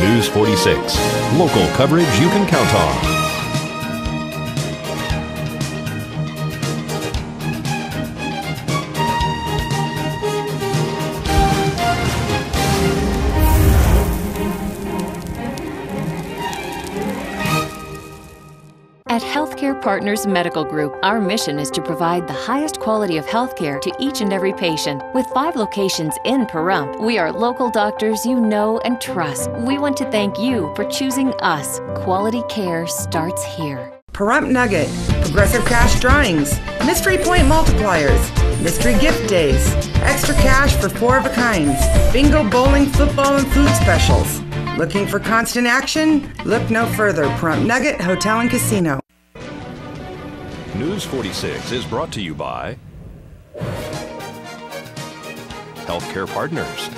News 46, local coverage you can count on. At Healthcare Partners Medical Group, our mission is to provide the highest quality of healthcare to each and every patient. With 5 locations in Pahrump, we are local doctors you know and trust. We want to thank you for choosing us. Quality care starts here. Pahrump Nugget, Progressive Cash Drawings, Mystery Point Multipliers, Mystery Gift Days, Extra Cash for 4 of a kinds, Bingo, Bowling, Football, and Food Specials. Looking for constant action? Look no further. Pahrump Nugget Hotel and Casino. News 46 is brought to you by Healthcare Partners.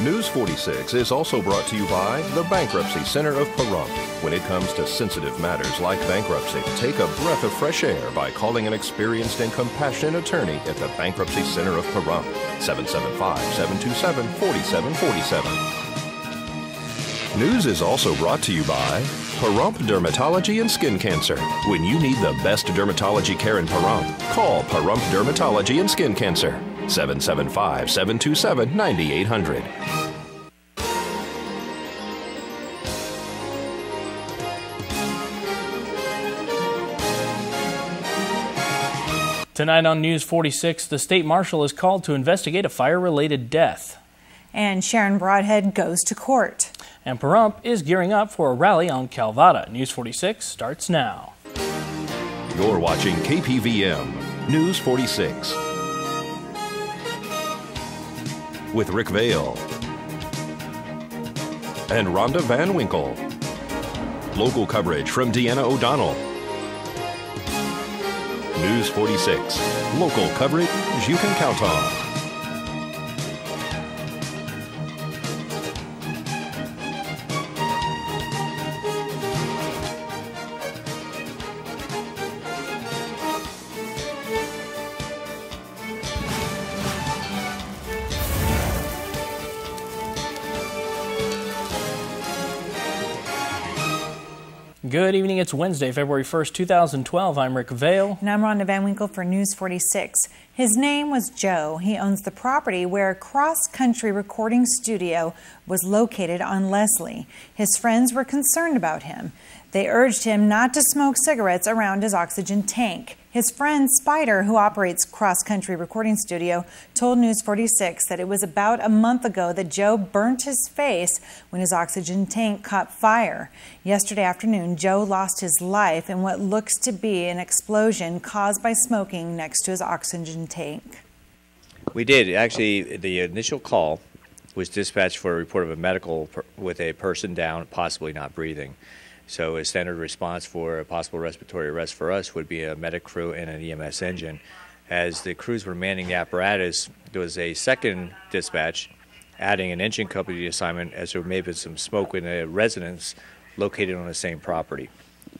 News 46 is also brought to you by the Bankruptcy Center of Pahrump. When it comes to sensitive matters like bankruptcy, take a breath of fresh air by calling an experienced and compassionate attorney at the Bankruptcy Center of Pahrump, 775-727-4747. News is also brought to you by Pahrump Dermatology and Skin Cancer. When you need the best dermatology care in Pahrump, call Pahrump Dermatology and Skin Cancer, 775-727-9800. Tonight on News 46, the state marshal is called to investigate a fire-related death. And Sharon Broadhead goes to court. And Pahrump is gearing up for a rally on Calvada. News 46 starts now. You're watching KPVM News 46 with Rick Vale and Rhonda Van Winkle. Local coverage from Deanna O'Donnell. News 46, local coverage you can count on. Good evening. It's Wednesday, February 1st, 2012. I'm Rick Vale. And I'm Rhonda Van Winkle for News 46. His name was Joe. He owns the property where Cross Country Recording Studio was located on Leslie. His friends were concerned about him. They urged him not to smoke cigarettes around his oxygen tank. His friend Spider, who operates Cross Country Recording Studio, told News 46 that it was about a month ago that Joe burnt his face when his oxygen tank caught fire. Yesterday afternoon, Joe lost his life in what looks to be an explosion caused by smoking next to his oxygen tank. We did. Actually, the initial call was dispatched for a report of a medical with a person down, possibly not breathing. So a standard response for a possible respiratory arrest for us would be a medic crew and an EMS engine. As the crews were manning the apparatus, there was a second dispatch adding an engine company assignment as there may have been some smoke in a residence located on the same property.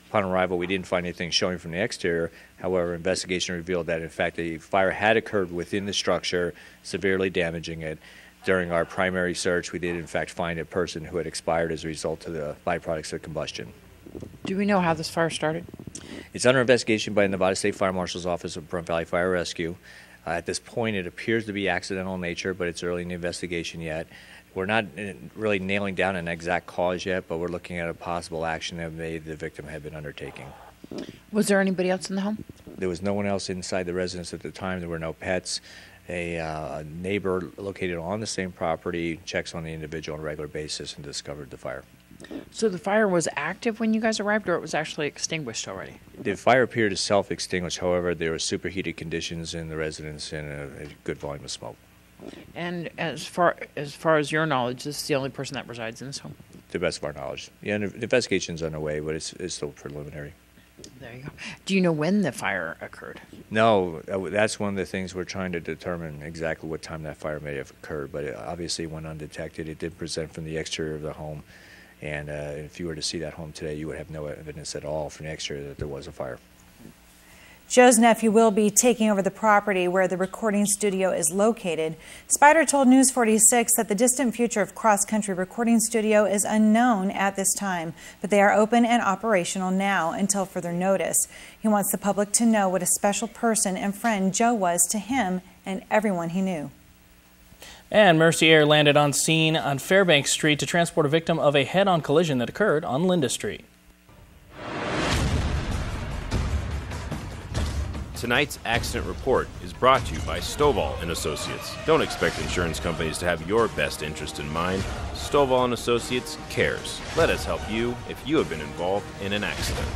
Upon arrival, we didn't find anything showing from the exterior. However, investigation revealed that, in fact, a fire had occurred within the structure, severely damaging it. During our primary search, we did, in fact, find a person who had expired as a result of the byproducts of combustion. Do we know how this fire started? It's under investigation by the Nevada State Fire Marshal's Office of Pahrump Valley Fire Rescue. At this point, it appears to be accidental in nature, but it's early in the investigation yet. We're not really nailing down an exact cause yet, but we're looking at a possible action that the victim had been undertaking. Was there anybody else in the home? There was no one else inside the residence at the time. There were no pets. A neighbor located on the same property checks on the individual on a regular basis and discovered the fire. So the fire was active when you guys arrived, or it was actually extinguished already? The fire appeared to self-extinguish. However, there were superheated conditions in the residence and a good volume of smoke. And as far as your knowledge, this is the only person that resides in this home? To the best of our knowledge. Yeah, the investigation's underway, but it's still preliminary. There you go. Do you know when the fire occurred? No, that's one of the things we're trying to determine exactly what time that fire may have occurred, but it obviously went undetected. It did present from the exterior of the home, and if you were to see that home today, you would have no evidence at all from the exterior that there was a fire. Joe's nephew will be taking over the property where the recording studio is located. Spider told News 46 that the distant future of Cross Country Recording Studio is unknown at this time, but they are open and operational now until further notice. He wants the public to know what a special person and friend Joe was to him and everyone he knew. And Mercy Air landed on scene on Fairbanks Street to transport a victim of a head-on collision that occurred on Linda Street. Tonight's accident report is brought to you by Stovall & Associates. Don't expect insurance companies to have your best interest in mind. Stovall & Associates cares. Let us help you if you have been involved in an accident.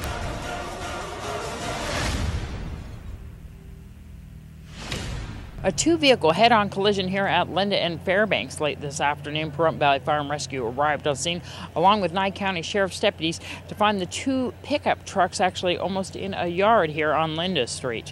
A two-vehicle head-on collision here at Linda and Fairbanks late this afternoon. Pahrump Valley Fire and Rescue arrived on scene along with Nye County Sheriff's deputies to find the two pickup trucks actually almost in a yard here on Linda Street.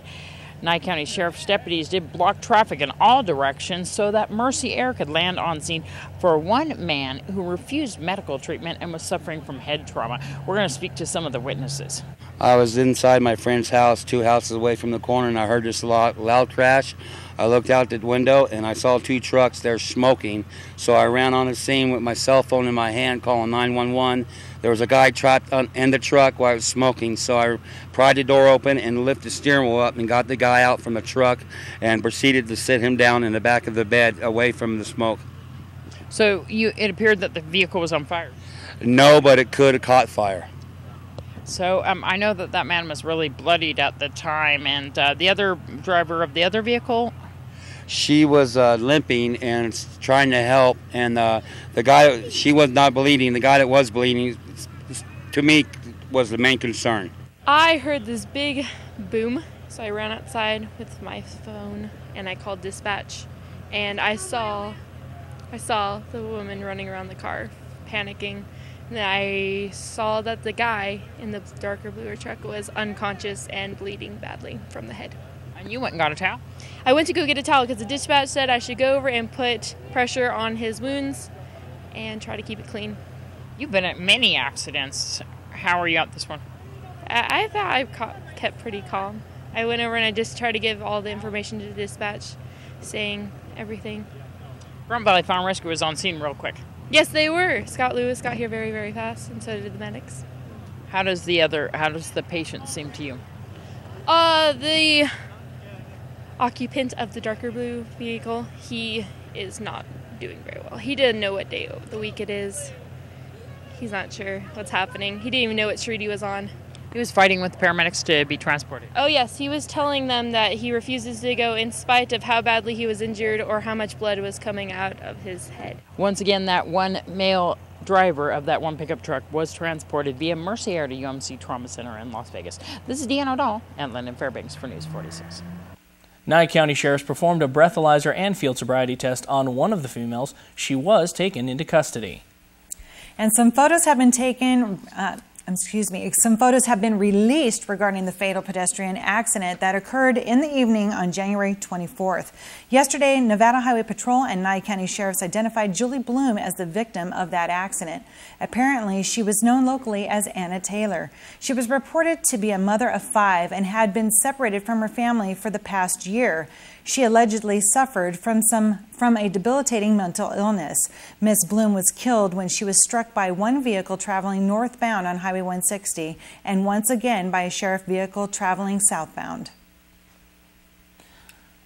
Nye County Sheriff's deputies did block traffic in all directions so that Mercy Air could land on scene for one man who refused medical treatment and was suffering from head trauma. We're going to speak to some of the witnesses. I was inside my friend's house, 2 houses away from the corner, and I heard this loud crash. I looked out the window and I saw 2 trucks there smoking. So I ran on the scene with my cell phone in my hand calling 911. There was a guy trapped in the truck while I was smoking. So I pried the door open and lifted the steering wheel up and got the guy out from the truck and proceeded to sit him down in the back of the bed away from the smoke. So it appeared that the vehicle was on fire? No, but it could have caught fire. So I know that that man was really bloodied at the time, and the other driver of the other vehicle? She was limping and trying to help, and the guy, she was not bleeding. The guy that was bleeding, to me, was the main concern. I heard this big boom, so I ran outside with my phone and I called dispatch, and I saw the woman running around the car, panicking. And I saw that the guy in the darker blue truck was unconscious and bleeding badly from the head. And you went and got a towel? I went to go get a towel because the dispatch said I should go over and put pressure on his wounds and try to keep it clean. You've been at many accidents. How are you out this one? I thought I kept pretty calm. I went over and I just tried to give all the information to the dispatch, saying everything. Pahrump Valley Fire and Rescue was on scene real quick. Yes, they were. Scott Lewis got here very, very fast, and so did the medics. How does the patient seem to you? The occupant of the darker blue vehicle, he is not doing very well. He didn't know what day of the week it is. He's not sure what's happening. He didn't even know what street he was on. He was fighting with the paramedics to be transported. Oh, yes. He was telling them that he refuses to go in spite of how badly he was injured or how much blood was coming out of his head. Once again, that one male driver of that one pickup truck was transported via Mercy Air to UMC Trauma Center in Las Vegas. This is Deanne O'Donnell at London Fairbanks for News 46. Nye County sheriffs performed a breathalyzer and field sobriety test on one of the females. She was taken into custody. And some photos have been taken. Some photos have been released regarding the fatal pedestrian accident that occurred in the evening on January 24th. Yesterday, Nevada Highway Patrol and Nye County sheriffs identified Julie Bloom as the victim of that accident. Apparently, she was known locally as Anna Taylor. She was reported to be a mother of 5 and had been separated from her family for the past year. She allegedly suffered from a debilitating mental illness. Ms. Bloom was killed when she was struck by one vehicle traveling northbound on Highway 160 and once again by a sheriff vehicle traveling southbound.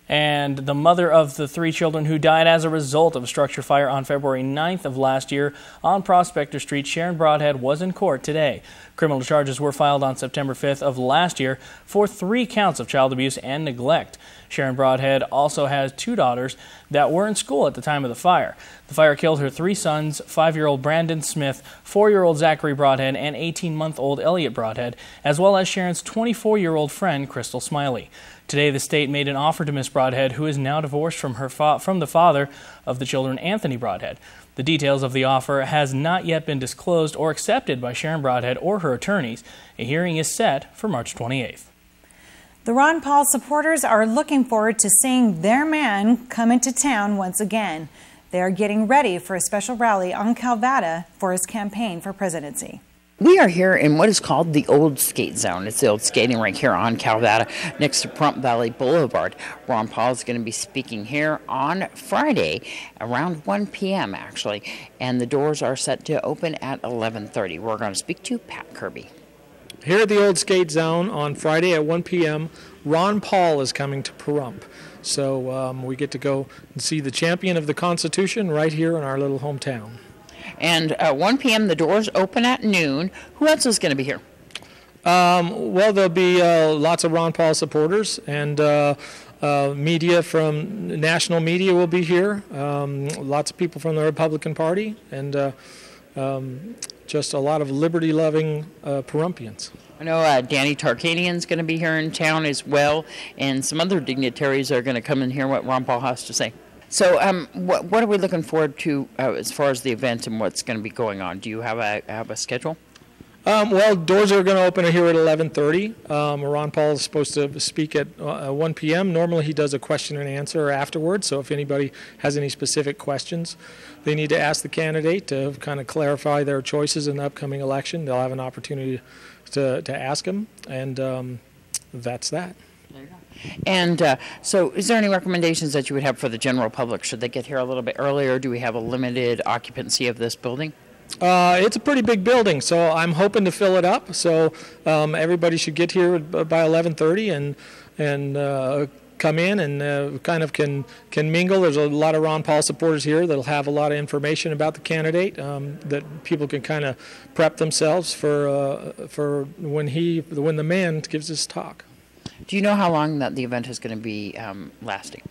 And the mother of the 3 children who died as a result of a structure fire on February 9th of last year on Prospector Street, Sharon Broadhead, was in court today. Criminal charges were filed on September 5th of last year for 3 counts of child abuse and neglect. Sharon Broadhead also has 2 daughters that were in school at the time of the fire. The fire killed her 3 sons, 5-year-old Brandon Smith, 4-year-old Zachary Broadhead, and 18-month-old Elliot Broadhead, as well as Sharon's 24-year-old friend, Crystal Smiley. Today, the state made an offer to Miss Broadhead, who is now divorced from the father of the children, Anthony Broadhead. The details of the offer has not yet been disclosed or accepted by Sharon Broadhead or her attorneys. A hearing is set for March 28th. The Ron Paul supporters are looking forward to seeing their man come into town once again. They are getting ready for a special rally on Calvada for his campaign for presidency. We are here in what is called the Old Skate Zone. It's the old skating rink here on Calvada next to Pahrump Valley Boulevard. Ron Paul is going to be speaking here on Friday around 1 p.m. actually, and the doors are set to open at 11:30. We're going to speak to Pat Kirby. Here at the Old Skate Zone on Friday at 1 p.m., Ron Paul is coming to Pahrump. So we get to go and see the champion of the Constitution right here in our little hometown. And at 1 p.m., the doors open at noon. Who else is going to be here? Well, there'll be lots of Ron Paul supporters, and media from national media will be here. Lots of people from the Republican Party, and just a lot of liberty-loving Pahrumpians. I know Danny Tarkanian's going to be here in town as well, and some other dignitaries are going to come and hear what Ron Paul has to say. So what are we looking forward to as far as the event and what's going to be going on? Do you have a schedule? Well, doors are going to open here at 11:30. Ron Paul is supposed to speak at 1 p.m. Normally he does a question and answer afterwards, so if anybody has any specific questions they need to ask the candidate to kind of clarify their choices in the upcoming election, they'll have an opportunity to ask him, and that's that. And so is there any recommendations that you would have for the general public? Should they get here a little bit earlier? Do we have a limited occupancy of this building? It's a pretty big building, so I'm hoping to fill it up. So everybody should get here by 11:30 and come in and kind of can mingle. There's a lot of Ron Paul supporters here that'll have a lot of information about the candidate that people can kind of prep themselves for when the man gives his talk. Do you know how long that the event is going to be lasting?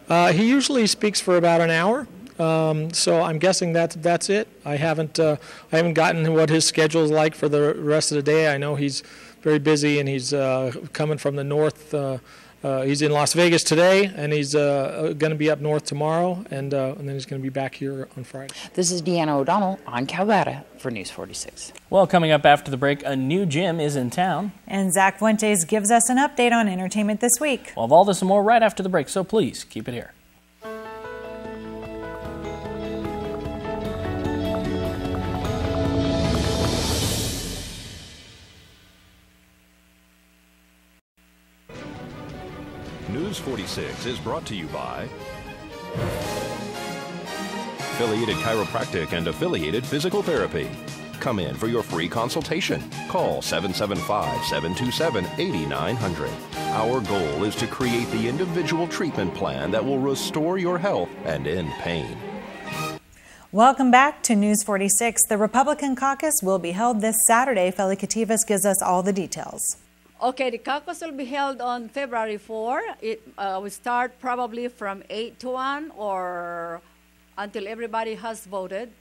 He usually speaks for about an hour. So I'm guessing that's it. I haven't gotten what his schedule is like for the rest of the day. I know he's very busy, and he's coming from the north. He's in Las Vegas today, and he's going to be up north tomorrow, and then he's going to be back here on Friday. This is Deanna O'Donnell on Calvada for News 46. Well, coming up after the break, a new gym is in town. And Zach Fuentes gives us an update on entertainment this week. We'll have all this and more right after the break, so please keep it here. News 46 is brought to you by Affiliated Chiropractic and Affiliated Physical Therapy. Come in for your free consultation. Call 775-727-8900. Our goal is to create the individual treatment plan that will restore your health and end pain. Welcome back to News 46. The Republican caucus will be held this Saturday. Feli Kativas gives us all the details. Okay, the caucus will be held on February 4. It will start probably from 8 to 1 or until everybody has voted.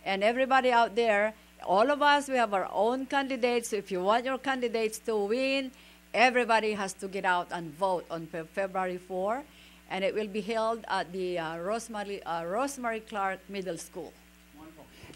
And everybody out there, all of us, we have our own candidates. So if you want your candidates to win, everybody has to get out and vote on February 4. And it will be held at the Rosemary Clark Middle School.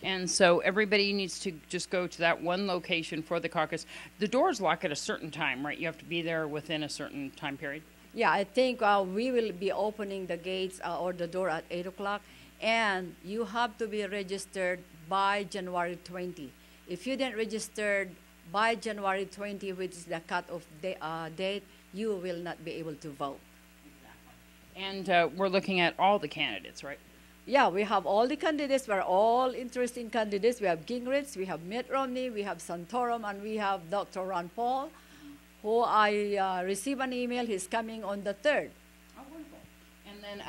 And so everybody needs to just go to that one location for the caucus. The doors lock at a certain time, right? You have to be there within a certain time period? Yeah, I think we will be opening the gates or the door at 8 o'clock. And you have to be registered by January 20. If you didn't register by January 20, which is the cutoff date, you will not be able to vote. Exactly. And we're looking at all the candidates, right? Yeah, we have all the candidates. We're all interesting candidates. We have Gingrich, we have Mitt Romney, we have Santorum, and we have Dr. Ron Paul, who I received an email. He's coming on the 3rd. Oh, wonderful. And then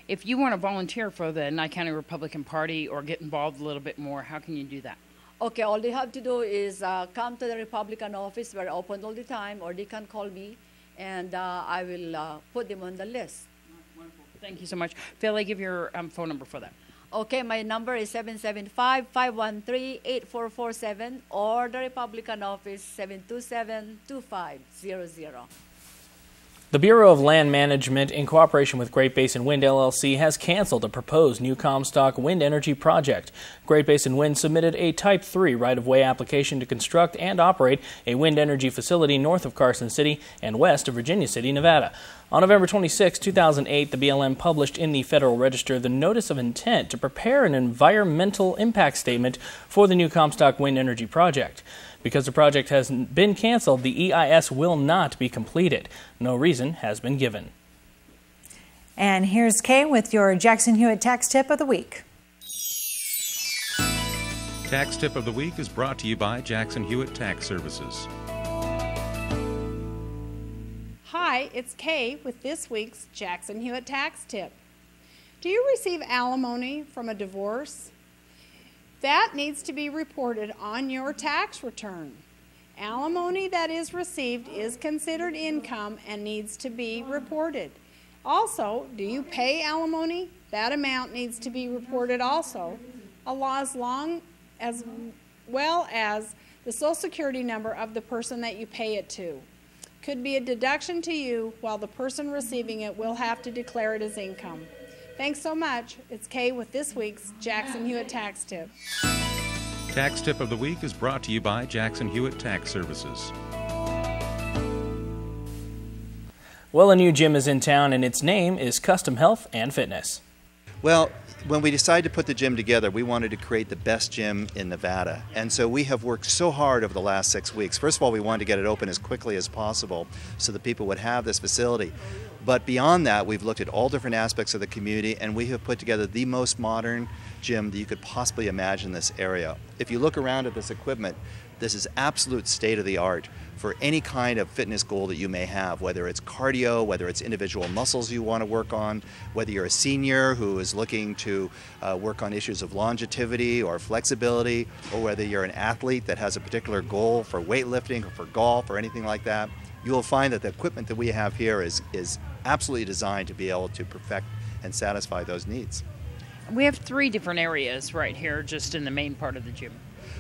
if you want to volunteer for the Nye County Republican Party or get involved a little bit more, how can you do that? Okay, all they have to do is come to the Republican office. We're open all the time, or they can call me, and I will put them on the list. Wonderful. Thank you so much. Philly, give your phone number for that. Okay, my number is 775-513-8447 or the Republican office 727-2500. The Bureau of Land Management, in cooperation with Great Basin Wind LLC, has canceled a proposed new Comstock wind energy project. Great Basin Wind submitted a Type 3 right-of-way application to construct and operate a wind energy facility north of Carson City and west of Virginia City, Nevada. On November 26, 2008, the BLM published in the Federal Register the Notice of Intent to prepare an environmental impact statement for the new Comstock wind energy project. Because the project has been canceled, the EIS will not be completed. No reason has been given. And here's Kay with your Jackson Hewitt Tax Tip of the Week. Tax Tip of the Week is brought to you by Jackson Hewitt Tax Services. Hi, it's Kay with this week's Jackson Hewitt Tax Tip. Do you receive alimony from a divorce? That needs to be reported on your tax return. Alimony that is received is considered income and needs to be reported. Also, do you pay alimony? That amount needs to be reported also, as well as the Social Security number of the person that you pay it to. Could be a deduction to you, while the person receiving it will have to declare it as income. Thanks so much. It's Kay with this week's Jackson Hewitt Tax Tip. Tax Tip of the Week is brought to you by Jackson Hewitt Tax Services. Well, a new gym is in town, and its name is Custom Health and Fitness. Well, when we decided to put the gym together, we wanted to create the best gym in Nevada. And so we have worked so hard over the last 6 weeks. First of all, we wanted to get it open as quickly as possible so that people would have this facility. But beyond that, we've looked at all different aspects of the community, and we have put together the most modern gym that you could possibly imagine in this area. If you look around at this equipment, this is absolute state-of-the-art for any kind of fitness goal that you may have, whether it's cardio, whether it's individual muscles you want to work on, whether you're a senior who is looking to work on issues of longevity or flexibility, or whether you're an athlete that has a particular goal for weightlifting or for golf or anything like that. You will find that the equipment that we have here is absolutely designed to be able to perfect and satisfy those needs. We have 3 different areas right here just in the main part of the gym.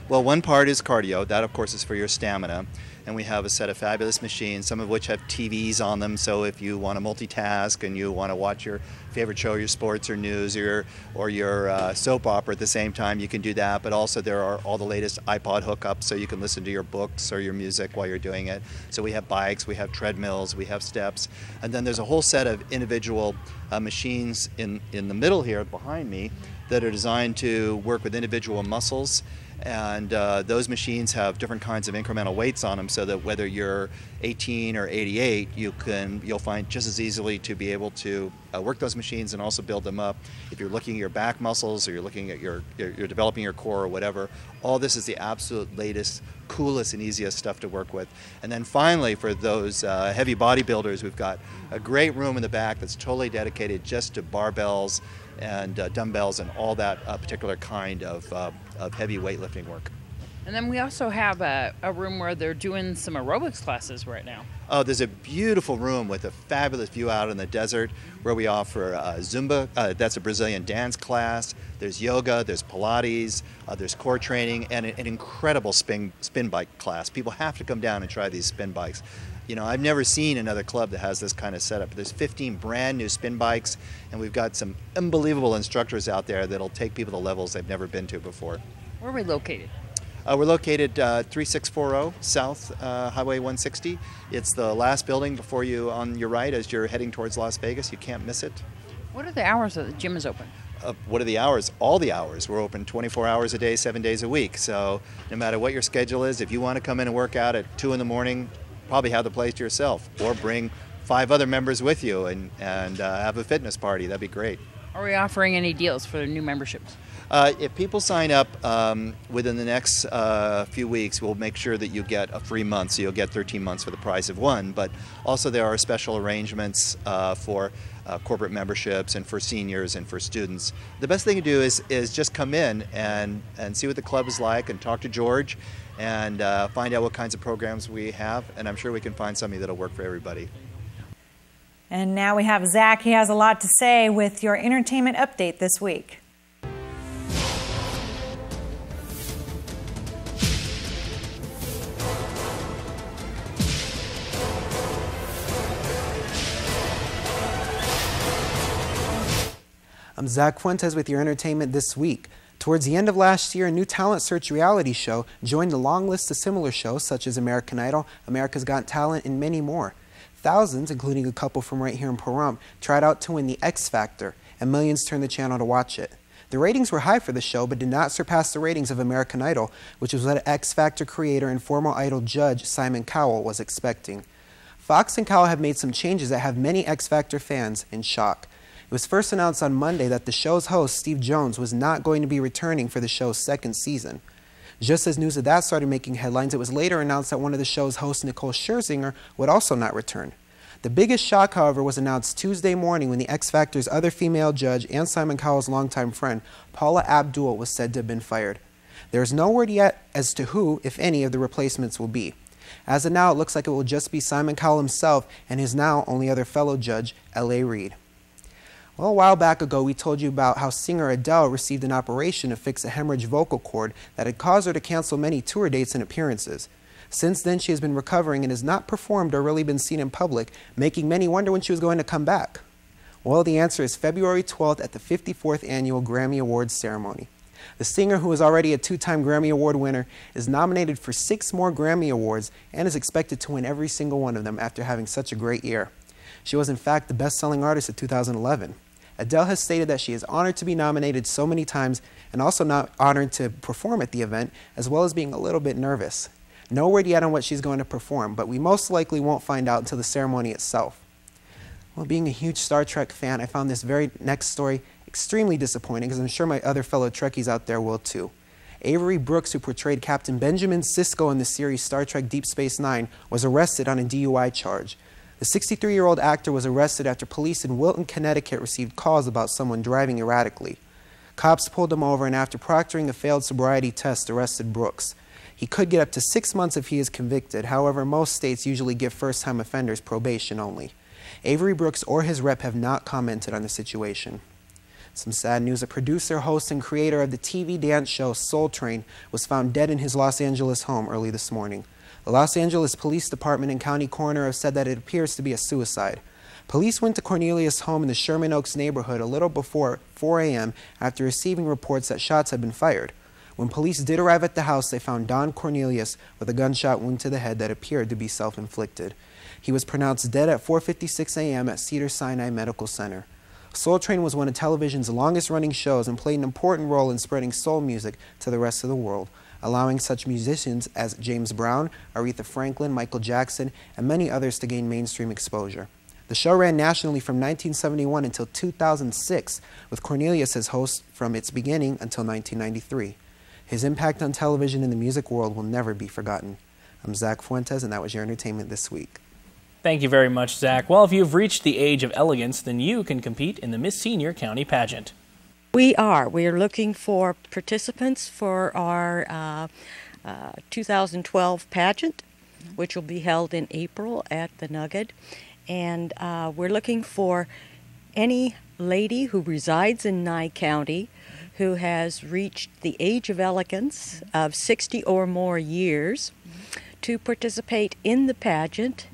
Well, one part is cardio. That, of course, is for your stamina. And we have a set of fabulous machines, some of which have TVs on them. So if you want to multitask and you want to watch your favorite show, your sports or news, or your soap opera at the same time, you can do that. But also there are all the latest iPod hookups, so you can listen to your books or your music while you're doing it. So we have bikes, we have treadmills, we have steps. And then there's a whole set of individual machines in the middle here behind me that are designed to work with individual muscles. And those machines have different kinds of incremental weights on them, so that whether you're 18 or 88, you'll find just as easily to be able to work those machines and also build them up. If you're looking at your back muscles, or you're looking at you're developing your core or whatever, all this is the absolute latest, coolest and easiest stuff to work with. And then finally, for those heavy bodybuilders, we've got a great room in the back that's totally dedicated just to barbells and dumbbells and all that particular kind of heavy weightlifting work. And then we also have a room where they're doing some aerobics classes right now. Oh, there's a beautiful room with a fabulous view out in the desert where we offer Zumba. That's a Brazilian dance class. There's yoga, there's Pilates, there's core training, and an incredible spin bike class. People have to come down and try these spin bikes. You know, I've never seen another club that has this kind of setup. There's 15 brand new spin bikes, and we've got some unbelievable instructors out there that'll take people to levels they've never been to before. Where are we located? We're located 3640 South Highway 160. It's the last building before you on your right as you're heading towards Las Vegas. You can't miss it. What are the hours that the gym is open? What are the hours? All the hours. We're open 24 hours a day, 7 days a week. So no matter what your schedule is, if you want to come in and work out at 2 in the morning, probably have the place to yourself, or bring 5 other members with you and have a fitness party. That'd be great. Are we offering any deals for new memberships? If people sign up within the next few weeks, we'll make sure that you get a free month, so you'll get 13 months for the price of one. But also there are special arrangements for corporate memberships and for seniors and for students. The best thing to do is just come in and see what the club is like and talk to George and find out what kinds of programs we have, and I'm sure we can find something that'll work for everybody. And now we have Zach. He has a lot to say with your entertainment update this week. I'm Zach Fuentes with your entertainment this week. Towards the end of last year, a new talent search reality show joined the long list of similar shows such as American Idol, America's Got Talent, and many more. Thousands, including a couple from right here in Pahrump, tried out to win the X Factor, and millions turned the channel to watch it. The ratings were high for the show, but did not surpass the ratings of American Idol, which was what X Factor creator and former Idol judge Simon Cowell was expecting. Fox and Cowell have made some changes that have many X Factor fans in shock. It was first announced on Monday that the show's host, Steve Jones, was not going to be returning for the show's second season. Just as news of that started making headlines, it was later announced that one of the show's hosts, Nicole Scherzinger, would also not return. The biggest shock, however, was announced Tuesday morning when the X Factor's other female judge and Simon Cowell's longtime friend, Paula Abdul, was said to have been fired. There is no word yet as to who, if any, of the replacements will be. As of now, it looks like it will just be Simon Cowell himself and his now only other fellow judge, L.A. Reid. Well, a while back ago, we told you about how singer Adele received an operation to fix a hemorrhaged vocal cord that had caused her to cancel many tour dates and appearances. Since then, she has been recovering and has not performed or really been seen in public, making many wonder when she was going to come back. Well, the answer is February 12th at the 54th Annual Grammy Awards ceremony. The singer, who is already a two-time Grammy Award winner, is nominated for 6 more Grammy Awards and is expected to win every single one of them after having such a great year. She was, in fact, the best-selling artist of 2011. Adele has stated that she is honored to be nominated so many times and also not honored to perform at the event, as well as being a little bit nervous. No word yet on what she's going to perform, but we most likely won't find out until the ceremony itself. Well, being a huge Star Trek fan, I found this very next story extremely disappointing, because I'm sure my other fellow Trekkies out there will too. Avery Brooks, who portrayed Captain Benjamin Sisko in the series Star Trek Deep Space Nine, was arrested on a DUI charge. The 63-year-old actor was arrested after police in Wilton, Connecticut received calls about someone driving erratically. Cops pulled him over and after proctoring a failed sobriety test, arrested Brooks. He could get up to 6 months if he is convicted. However, most states usually give first-time offenders probation only. Avery Brooks or his rep have not commented on the situation. Some sad news: a producer, host, and creator of the TV dance show Soul Train was found dead in his Los Angeles home early this morning. The Los Angeles Police Department and county coroner have said that it appears to be a suicide. Police went to Cornelius' home in the Sherman Oaks neighborhood a little before 4 a.m. after receiving reports that shots had been fired. When police did arrive at the house, they found Don Cornelius with a gunshot wound to the head that appeared to be self-inflicted. He was pronounced dead at 4:56 a.m. at Cedars-Sinai Medical Center. Soul Train was one of television's longest-running shows and played an important role in spreading soul music to the rest of the world, allowing such musicians as James Brown, Aretha Franklin, Michael Jackson, and many others to gain mainstream exposure. The show ran nationally from 1971 until 2006, with Cornelius as host from its beginning until 1993. His impact on television and the music world will never be forgotten. I'm Zach Fuentes, and that was your entertainment this week. Thank you very much, Zach. Well, if you've reached the age of elegance, then you can compete in the Miss Senior County Pageant. We are. We are looking for participants for our 2012 pageant, which will be held in April at the Nugget. And we're looking for any lady who resides in Nye County who has reached the age of elegance of 60 or more years to participate in the pageant.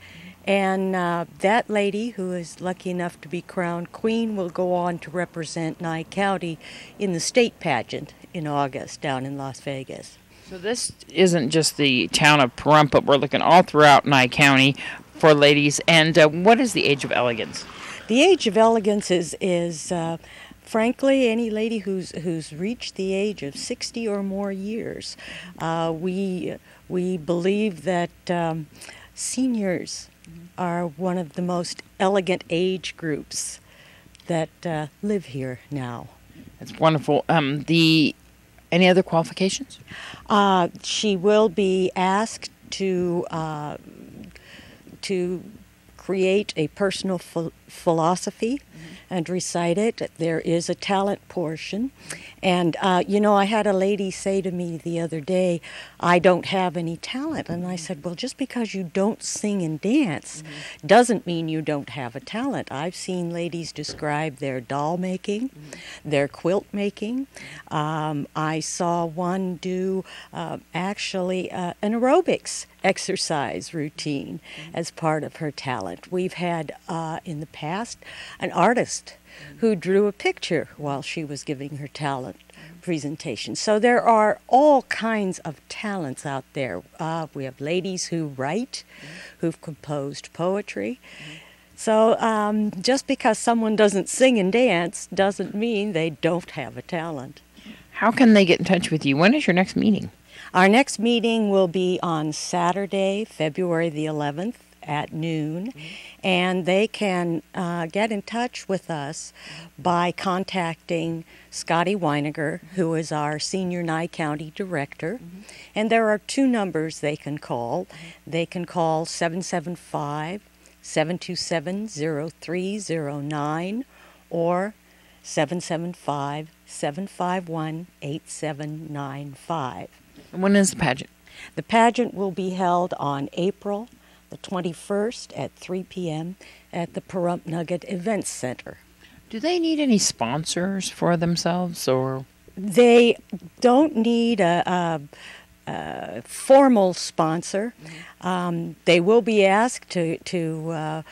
And that lady, who is lucky enough to be crowned queen, will go on to represent Nye County in the state pageant in August down in Las Vegas. So this isn't just the town of Pahrump, but we're looking all throughout Nye County for ladies. And what is the age of elegance? The age of elegance is frankly, any lady who's reached the age of 60 or more years. We believe that seniors are one of the most elegant age groups that live here now. That's wonderful. Any other qualifications? She will be asked to create a personal philosophy and recite it. There is a talent portion. And, I had a lady say to me the other day, I don't have any talent. And I said, well, just because you don't sing and dance doesn't mean you don't have a talent. I've seen ladies describe their doll making, their quilt making. I saw one do actually an aerobics exercise routine as part of her talent. We've had in the past an artist who drew a picture while she was giving her talent presentation. So there are all kinds of talents out there. We have ladies who write, who've composed poetry. So just because someone doesn't sing and dance doesn't mean they don't have a talent. How can they get in touch with you? When is your next meeting? Our next meeting will be on Saturday, February the 11th at noon, and they can get in touch with us by contacting Scotty Weiniger, who is our Senior Nye County Director. And there are 2 numbers they can call. They can call 775-727-0309 or 775-751-8795. When is the pageant? The pageant will be held on April the 21st at 3 p.m. at the Pahrump Nugget Events Center. Do they need any sponsors for themselves, or? They don't need a formal sponsor. They will be asked to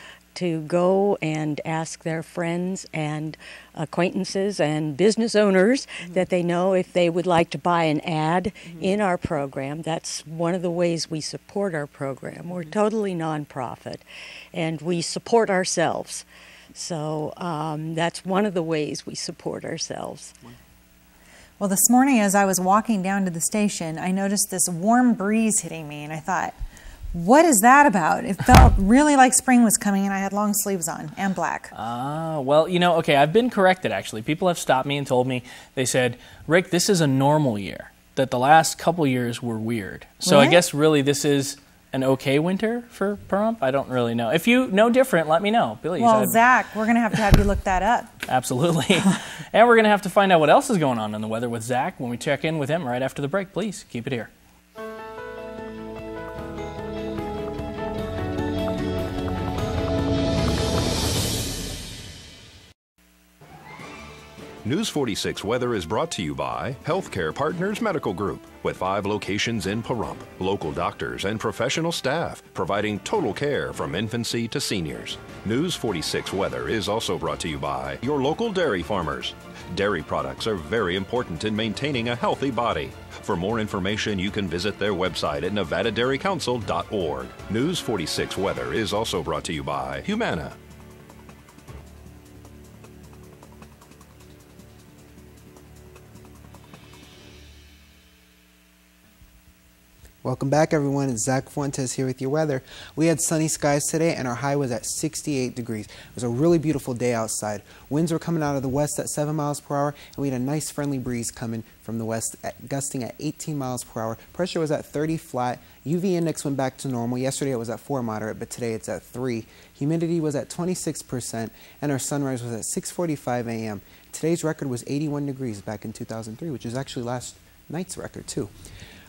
go and ask their friends and acquaintances and business owners that they know if they would like to buy an ad in our program. That's one of the ways we support our program. We're totally nonprofit, and we support ourselves. So that's one of the ways we support ourselves. Well, this morning as I was walking down to the station, I noticed this warm breeze hitting me, and I thought, what is that about? It felt really like spring was coming, and I had long sleeves on and black. Well, okay, I've been corrected, actually. People have stopped me and told me, they said, Rick, this is a normal year, that the last couple years were weird. So Really? I guess really this is an okay winter for Pahrump? I don't really know. If you know different, let me know. Billy, Well, Zach, we're going to have you look that up. Absolutely. And we're going to have to find out what else is going on in the weather with Zach when we check in with him right after the break. Please keep it here. News 46 Weather is brought to you by Healthcare Partners Medical Group, with 5 locations in Pahrump, local doctors and professional staff providing total care from infancy to seniors. News 46 Weather is also brought to you by your local dairy farmers. Dairy products are very important in maintaining a healthy body. For more information, you can visit their website at nevadadairycouncil.org. News 46 Weather is also brought to you by Humana. Welcome back, everyone. It's Zach Fuentes here with your weather. We had sunny skies today, and our high was at 68 degrees. It was a really beautiful day outside. Winds were coming out of the west at 7 miles per hour, and we had a nice friendly breeze coming from the west, gusting at 18 miles per hour. Pressure was at 30 flat. UV index went back to normal. Yesterday it was at 4 moderate, but today it's at 3. Humidity was at 26%, and our sunrise was at 6:45 a.m. Today's record was 81 degrees back in 2003, which is actually last night's record, too.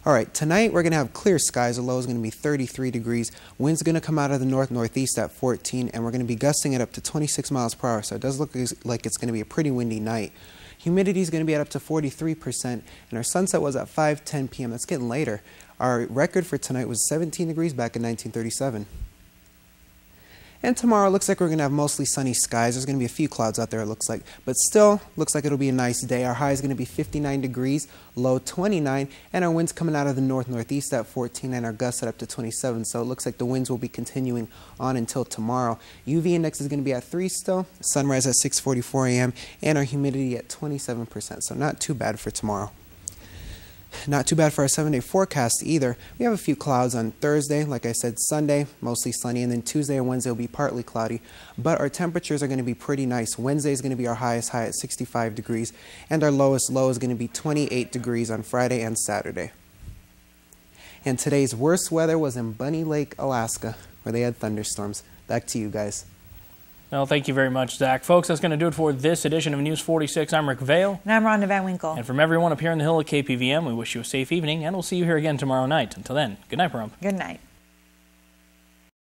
All right, tonight we're going to have clear skies. The low is going to be 33 degrees. Wind's going to come out of the north-northeast at 14, and we're going to be gusting it up to 26 miles per hour, so it does look like it's going to be a pretty windy night. Humidity is going to be at up to 43%, and our sunset was at 5:10 p.m. That's getting later. Our record for tonight was 17 degrees back in 1937. And tomorrow, it looks like we're going to have mostly sunny skies. There's going to be a few clouds out there, it looks like. But still, looks like it'll be a nice day. Our high is going to be 59 degrees, low 29, and our winds coming out of the north-northeast at 14, and our gusts at up to 27. So it looks like the winds will be continuing on until tomorrow. UV index is going to be at 3 still, sunrise at 6:44 a.m., and our humidity at 27%. So not too bad for tomorrow. Not too bad for our 7-day forecast either. We have a few clouds on Thursday. Like I said, Sunday, mostly sunny, and then Tuesday and Wednesday will be partly cloudy. But our temperatures are going to be pretty nice. Wednesday is going to be our highest high at 65 degrees, and our lowest low is going to be 28 degrees on Friday and Saturday. And today's worst weather was in Bunny Lake, Alaska, where they had thunderstorms. Back to you guys. Well, thank you very much, Zach. Folks, that's going to do it for this edition of News 46. I'm Rick Vale. And I'm Rhonda Van Winkle. And from everyone up here in the hill at KPVM, we wish you a safe evening, and we'll see you here again tomorrow night. Until then, good night, Pahrump. Good night.